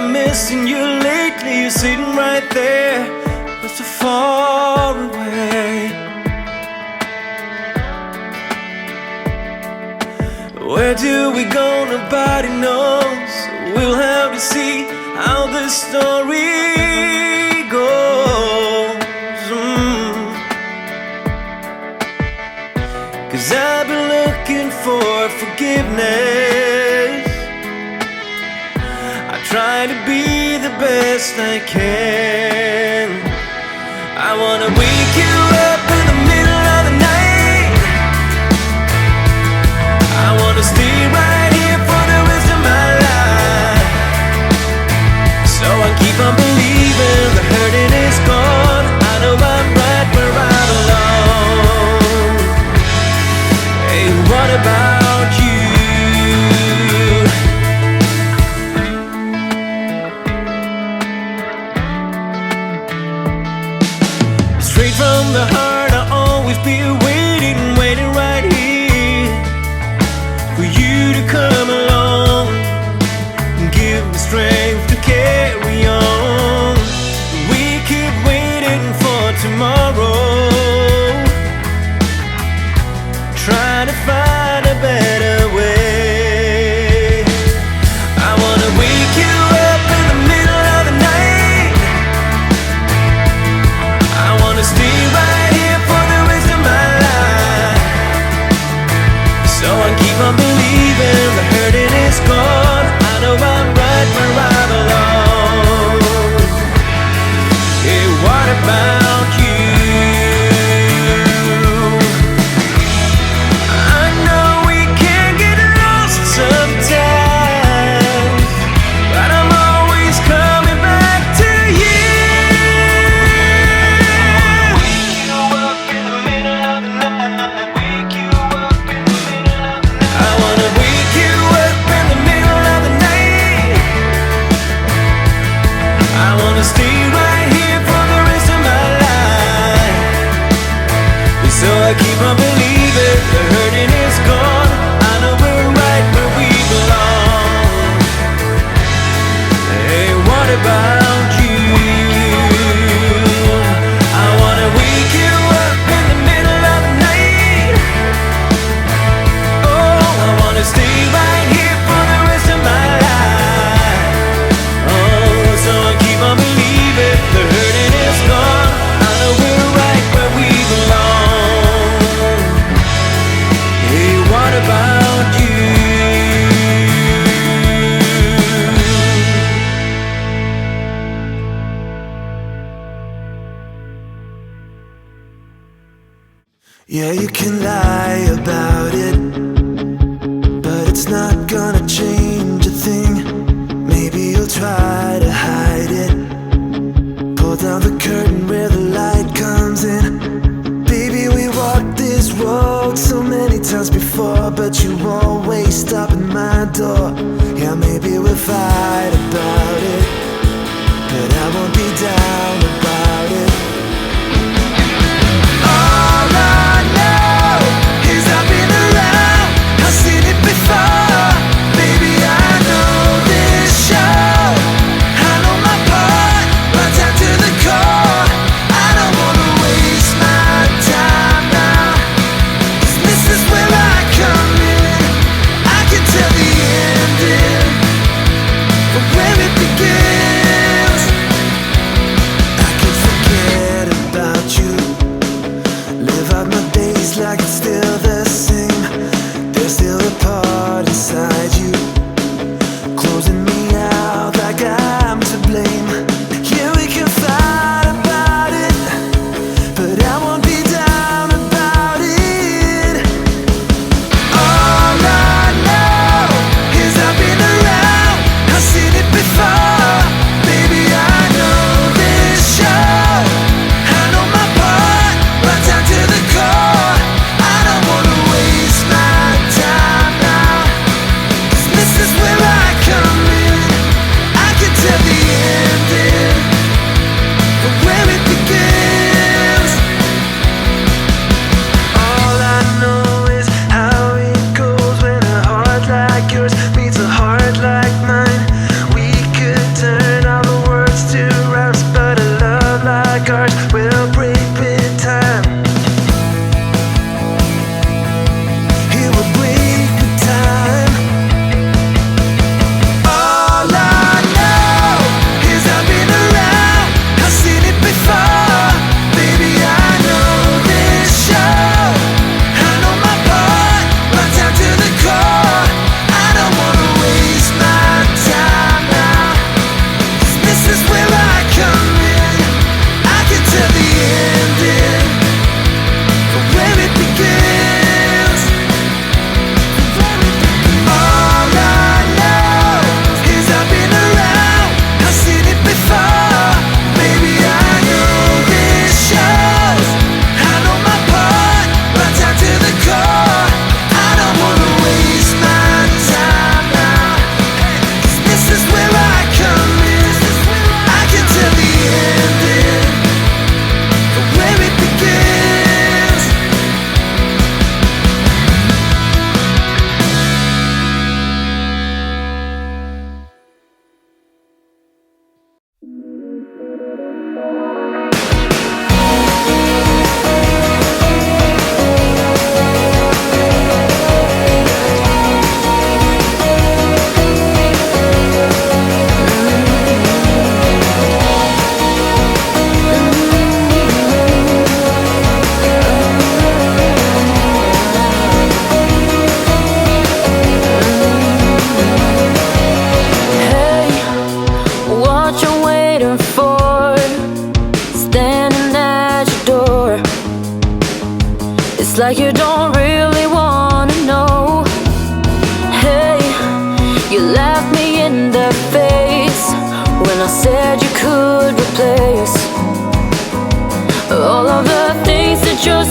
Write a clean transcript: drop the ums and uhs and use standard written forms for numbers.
I'm missing you lately. You're sitting right there, but so far away. Where do we go? Nobody knows. We'll have to see how this story goes. 'Cause I've been looking for forgiveness. I try to be the best I can. I wanna wake you up in the middle of the night. I wanna stay right here for the rest of my life. So I keep on believing the hurting is gone. I know I'm right where I belong. Hey, what about you? Straight from the heart, I'll always be waiting right here for you to come along and give me strength to carry on. We keep waiting for tomorrow, trying to find a better way. I wanna wake you up in the middle of the night. I wanna stay right here for the rest of my life. So I keep on believing the hurting is gone. I know I'm right where I belong. Hey, what about you? I know we can get lost sometimes, but I'm always coming back to you. Wake you up in the middle of the night. Wake you up in the middle of the night. I wanna wake you up in the middle of the night. I wanna stay right here for the rest of my life. So I keep on believing the hurting is gone. I know we're right where we belong. Hey, what about you? I wanna wake you up in the middle of the night. Oh, I wanna stay right here for the rest of my life. Oh, so I keep on believing the hurting is gone. I know we're right where we belong. Hey, what about you? Yeah, you can lie about it, but it's not gonna change a thing. Maybe you'll try to hide it. Pull down the curtain where the light comes in. Baby, we walked this road so many times before, but you always stop at my door. Yeah, maybe we'll fight about it, but I won't be down about it. All I know is I've been around, I've seen it before. Baby, I know this show. I know my part, right down to the core. I don't wanna waste my time now, 'cause this is where I come in. I can tell the ending from where it begins. I can forget about you, live out my days like it's still the same. There's still a part inside you, closing me out like I'm to blame. Yeah, we can fight about it, but I won't be down about it. All I know is I've been around, I've seen it before. Baby, I know this show. I know my part, right down to the core. I don't It's like you don't really wanna know. Hey, you laughed me in the face when I said you could replace all of the things that you're